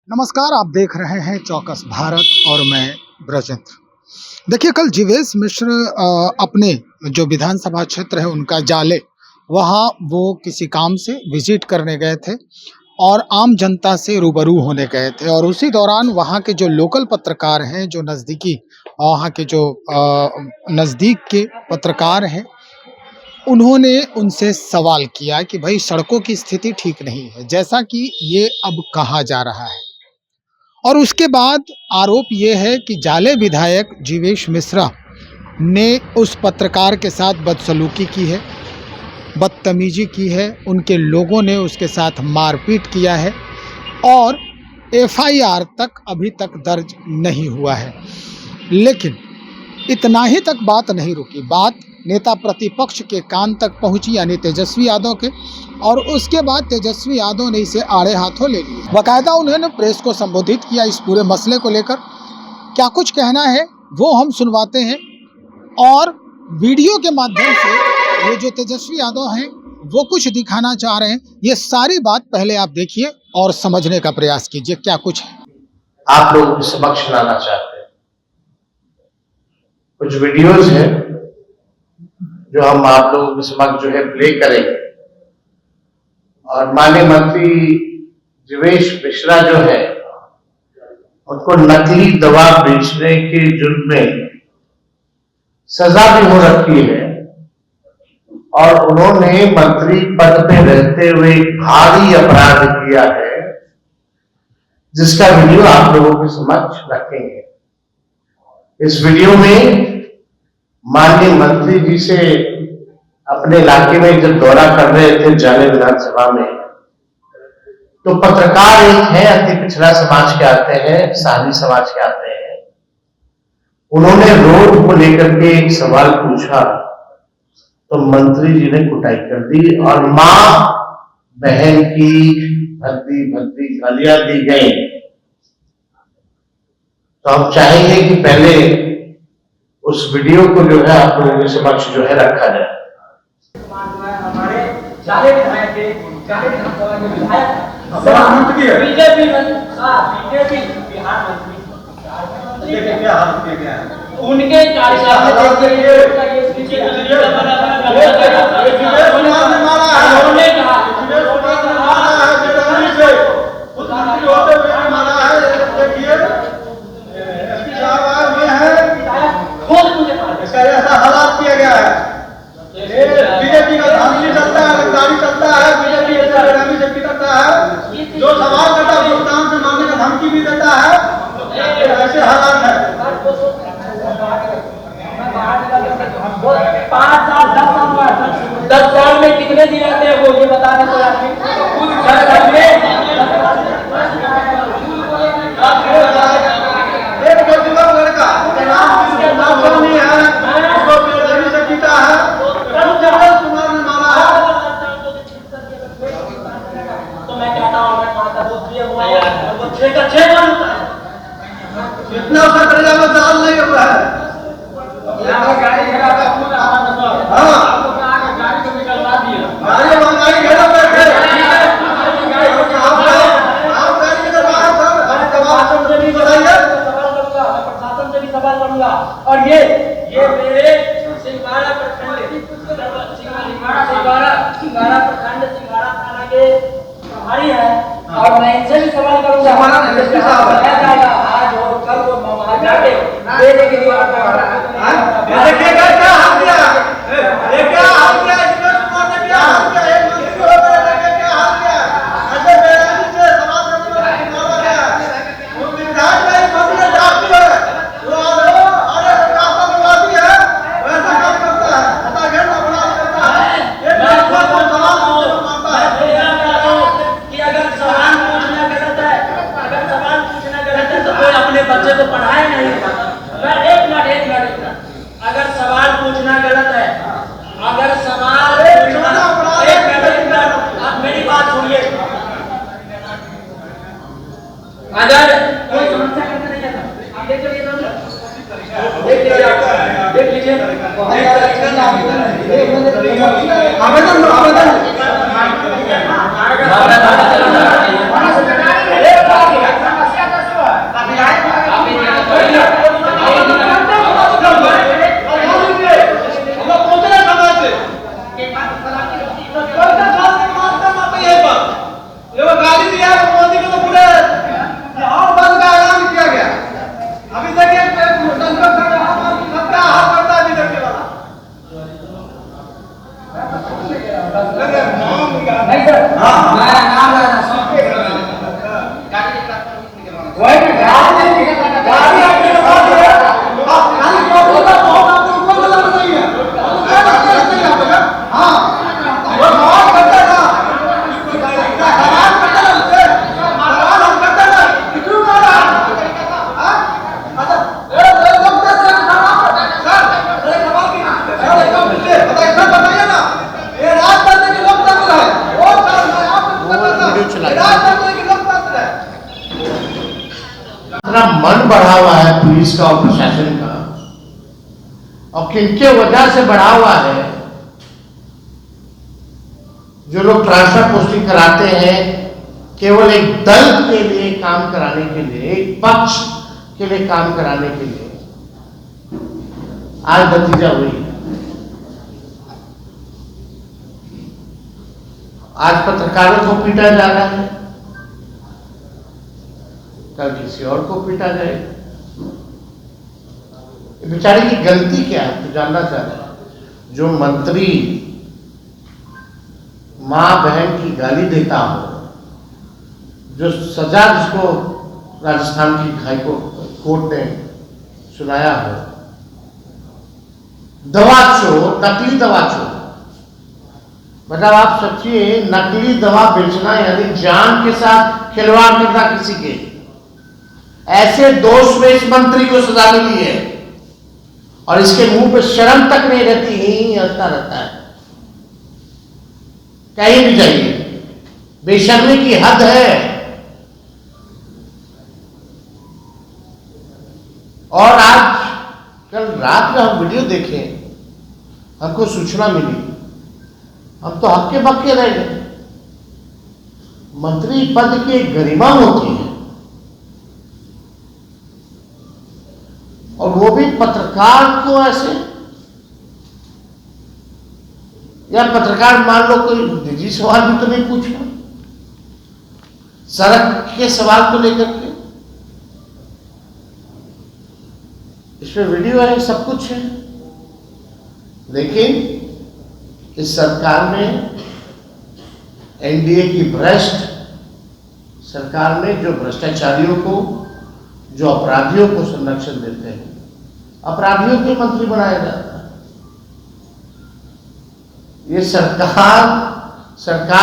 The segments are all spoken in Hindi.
नमस्कार, आप देख रहे हैं चौकस भारत और मैं ब्रजेंद्र। देखिए, कल जीवेश मिश्र अपने जो विधानसभा क्षेत्र है उनका जाले, वहाँ वो किसी काम से विजिट करने गए थे और आम जनता से रूबरू होने गए थे और उसी दौरान वहाँ के जो लोकल पत्रकार हैं, जो नज़दीकी वहाँ के जो नज़दीक के पत्रकार हैं, उन्होंने उनसे सवाल किया कि भाई सड़कों की स्थिति ठीक नहीं है, जैसा कि ये अब कहा जा रहा है। और उसके बाद आरोप ये है कि जाले विधायक जीवेश मिश्रा ने उस पत्रकार के साथ बदसलूकी की है, बदतमीजी की है, उनके लोगों ने उसके साथ मारपीट किया है और एफआईआर तक अभी तक दर्ज नहीं हुआ है। लेकिन इतना ही तक बात नहीं रुकी, बात नेता प्रतिपक्ष के कान तक पहुंची, यानी तेजस्वी यादव के, और उसके बाद तेजस्वी यादव ने इसे आड़े हाथों ले लिया। बाकायदा उन्होंने प्रेस को संबोधित किया इस पूरे मसले को लेकर। क्या कुछ कहना है वो हम सुनवाते हैं और वीडियो के माध्यम से ये जो तेजस्वी यादव हैं वो कुछ दिखाना चाह रहे हैं। ये सारी बात पहले आप देखिए और समझने का प्रयास कीजिए क्या कुछ है। आप लोगों के समक्ष लाना चाहते हैं कुछ वीडियोज हैं जो हम आप लोगों के समक्ष जो है प्ले करेंगे। और माननीय मंत्री जीवेश मिश्रा जो है उनको नकली दवा बेचने के जुर्म में सजा भी हो रखी है और उन्होंने मंत्री पद पे रहते हुए भारी अपराध किया है, जिसका वीडियो आप लोगों के समक्ष रखेंगे। इस वीडियो में माननीय मंत्री जी से अपने इलाके में जब दौरा कर रहे थे जाले विधानसभा में, तो पत्रकार एक है, अति पिछड़ा समाज के आते हैं, साहनी समाज के आते हैं, उन्होंने रोड को लेकर के एक सवाल पूछा तो मंत्री जी ने कुटाई कर दी और मां बहन की भद्दी भद्दी गालियां दी गई। तो हम चाहेंगे कि पहले उस वीडियो को जो है आप लोगों के समक्ष जो है रखा जाए। हमारे जाले विधायक के जाले विधानसभा के विधायक बीजेपी बिहार मंत्री क्या हाल किया है उनके कार्यकाल ऐसा हालात किया गया है। बीजेपी का धांधली चलता है, रंगदारी चलता है, बीजेपी ऐसा बेनामी जबकि करता है, जो सवाल करता है भुगतान से मांगने का धमकी भी देता है। ऐसे हालात है। 5 साल 10 साल में कितने दिन आते हैं वो ये बता दें तो लड़का नहीं है, इतना उसका दर्जा में दाल नहीं हुआ है। गाड़ी तो निकलवा दिए, गाड़ी घेरा पे प्रशासन से भी सवाल करूंगा। और ये मेरे सिंघाड़ा प्रखंड सिंघाड़ा थाना के प्रभारी है और मैं इनसे भी सवाल करूंगा। आज और कल को वहां जाके देने के लिए क्या हाल किया, क्या हाल किया, क्या हाल किया, एक मंत्री होकर क्या हाल किया, ऐसे बेरामी से समाज में मारा गया। वो विधायक का एक मंत्री डाकू है, वो अरे सरकार का विवादी है, वैसा काम करता है, ऐसा घेरना बड़ा करता है। ये सवाल मानता है कि अगर सवाल पूछना गलत है, तो कोई अपने बच्चे को पढ़ाए नहीं। एक मिनट अगर सवाल पूछना गलत है, अगर सवाल एक मिनट आप मेरी बात सुनिए। अगर कोई समस्या करके नहीं जाता, आप देख लीजिए आवेदन गाड़ी आपके लगा दिया आप गाड़ी को बोला बहुत आपको ऊपर लगा नहीं है हाँ वो सवाल करता था सवाल करता था मुझसे सवाल हम करते थे क्यों मारा हाँ अच्छा ये लोग तो सर एक सवाल की सर एक मुझे बताइए ना ये राजतंत्र की लोकतंत्र है वो आपको राजतंत्र की लोकतंत्र है इतना मन बढ़ा हुआ है पुलिस का और प्रशासन का, और किनके वजह से बढ़ा हुआ है? जो लोग ट्रांसफर पोस्टिंग कराते हैं केवल एक दल के लिए काम कराने के लिए, एक पक्ष के लिए काम कराने के लिए, आज नतीजा हुई है। आज पत्रकारों को पीटा जा रहा है, कल किसी और को पीटा जाएगा। बेचारे की गलती क्या है तो जानना चाह रहे हैं। जो मंत्री मां बहन की गाली देता हो, जो सजा जिसको राजस्थान की हाई कोर्ट ने सुनाया हो, दवा चोर, नकली दवा चोर, मतलब आप सोचिए नकली दवा बेचना यानी जान के साथ खिलवाड़ करना किसी के, ऐसे दोष में इस मंत्री को सजा मिली है और इसके मुंह पे शर्म तक नहीं रहती, ही हंसता रहता है। कहीं भी जाइए बेशर्मी की हद है। और आज कल रात में हम वीडियो देखे, हमको सूचना मिली, हम तो हक्के बक्के रह गए। मंत्री पद की एक गरिमा होती है और वो भी पत्रकार को ऐसे, या पत्रकार मान लो कोई निजी सवाल भी तो नहीं पूछ रहा, सड़क के सवाल को लेकर के, इसमें वीडियो है, सब कुछ है। लेकिन इस सरकार में, एनडीए की भ्रष्ट सरकार में, जो भ्रष्टाचारियों को, जो अपराधियों को संरक्षण देते हैं, अपराधियों के मंत्री बनाया जाता है। ये सरकार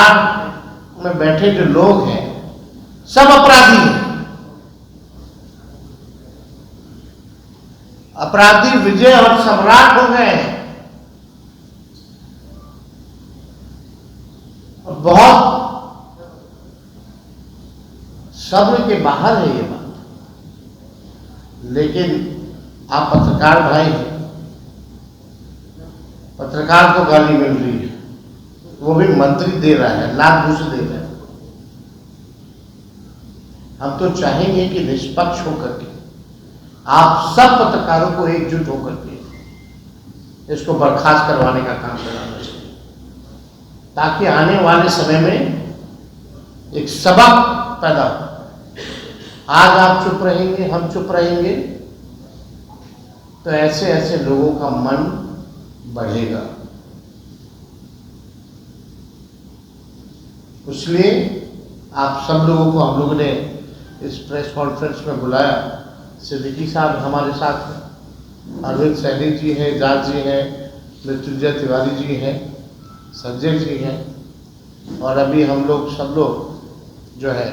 में बैठे जो लोग हैं सब अपराधी हैं। अपराधी विजय और सम्राट हो गए हैं। और बहुत सब्र के बाहर है ये बात। लेकिन आप पत्रकार भाई हैं, पत्रकार को गाली मिल रही है, वो भी मंत्री दे रहा है, लाख घूस दे रहा है। हम तो चाहेंगे कि निष्पक्ष होकर के आप सब पत्रकारों को एकजुट होकर के इसको बर्खास्त करवाने का काम कराना चाहिए, ताकि आने वाले समय में एक सबक पैदा हो। आज आप चुप रहेंगे, हम चुप रहेंगे, तो ऐसे ऐसे लोगों का मन बढ़ेगा। इसलिए आप सब लोगों को हम लोगों ने इस प्रेस कॉन्फ्रेंस में बुलाया। सिद्दीकी साहब हमारे साथ हैं, अरविंद सैनी जी हैं, जाट जी हैं, मृत्युंजय तिवारी जी हैं, संजय जी हैं, और अभी हम लोग सब लोग जो है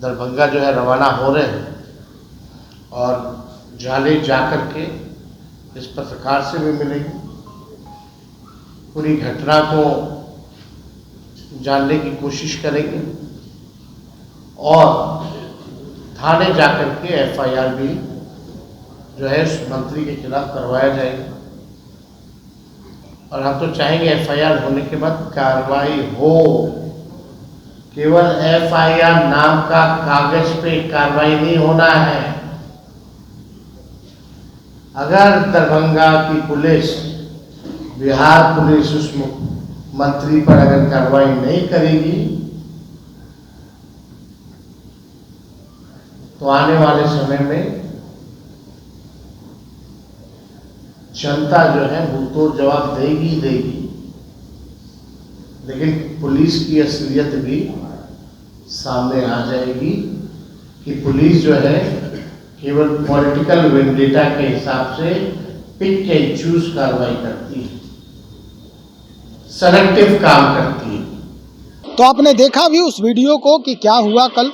दरभंगा जो है रवाना हो रहे हैं और जाले जाकर के इस पत्रकार से भी मिलेंगे, पूरी घटना को जानने की कोशिश करेंगे और थाने जाकर के एफआईआर भी जो है उस मंत्री के खिलाफ करवाया जाएगा। और हम तो चाहेंगे एफआईआर होने के बाद कार्रवाई हो। केवल एफआईआर नाम का कागज पे कार्रवाई नहीं होना है। अगर दरभंगा की पुलिस, बिहार पुलिस उस मंत्री पर अगर कार्रवाई नहीं करेगी तो आने वाले समय में जनता जो है मुंहतोड़ जवाब देगी ही देगी। लेकिन पुलिस की असलियत भी सामने आ जाएगी कि पुलिस जो है केवल पॉलिटिकल वेंडेटा के हिसाब से पिक एंड चूज कार्रवाई करती है, सेलेक्टिव काम करती है। तो आपने देखा भी उस वीडियो को कि क्या हुआ कल,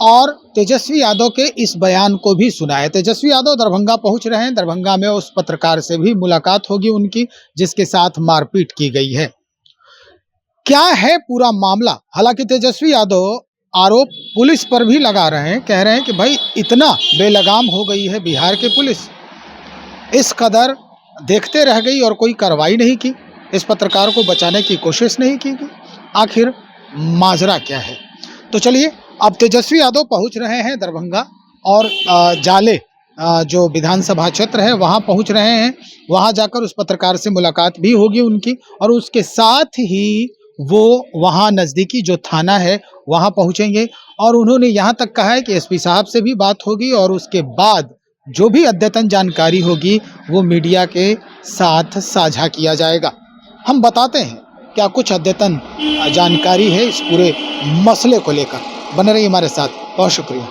और तेजस्वी यादव के इस बयान को भी सुना है। तेजस्वी यादव दरभंगा पहुंच रहे हैं, दरभंगा में उस पत्रकार से भी मुलाकात होगी उनकी जिसके साथ मारपीट की गई है। क्या है पूरा मामला? हालांकि तेजस्वी यादव आरोप पुलिस पर भी लगा रहे हैं, कह रहे हैं कि भाई इतना बेलगाम हो गई है बिहार की पुलिस, इस कदर देखते रह गई और कोई कार्रवाई नहीं की, इस पत्रकार को बचाने की कोशिश नहीं की गई। आखिर माजरा क्या है? तो चलिए, अब तेजस्वी यादव पहुंच रहे हैं दरभंगा और जाले जो विधानसभा क्षेत्र है वहां पहुंच रहे हैं। वहां जाकर उस पत्रकार से मुलाकात भी होगी उनकी, और उसके साथ ही वो वहां नज़दीकी जो थाना है वहां पहुंचेंगे। और उन्होंने यहां तक कहा है कि एसपी साहब से भी बात होगी और उसके बाद जो भी अद्यतन जानकारी होगी वो मीडिया के साथ साझा किया जाएगा। हम बताते हैं क्या कुछ अद्यतन जानकारी है इस पूरे मसले को लेकर। बने रहिए हमारे साथ, बहुत शुक्रिया।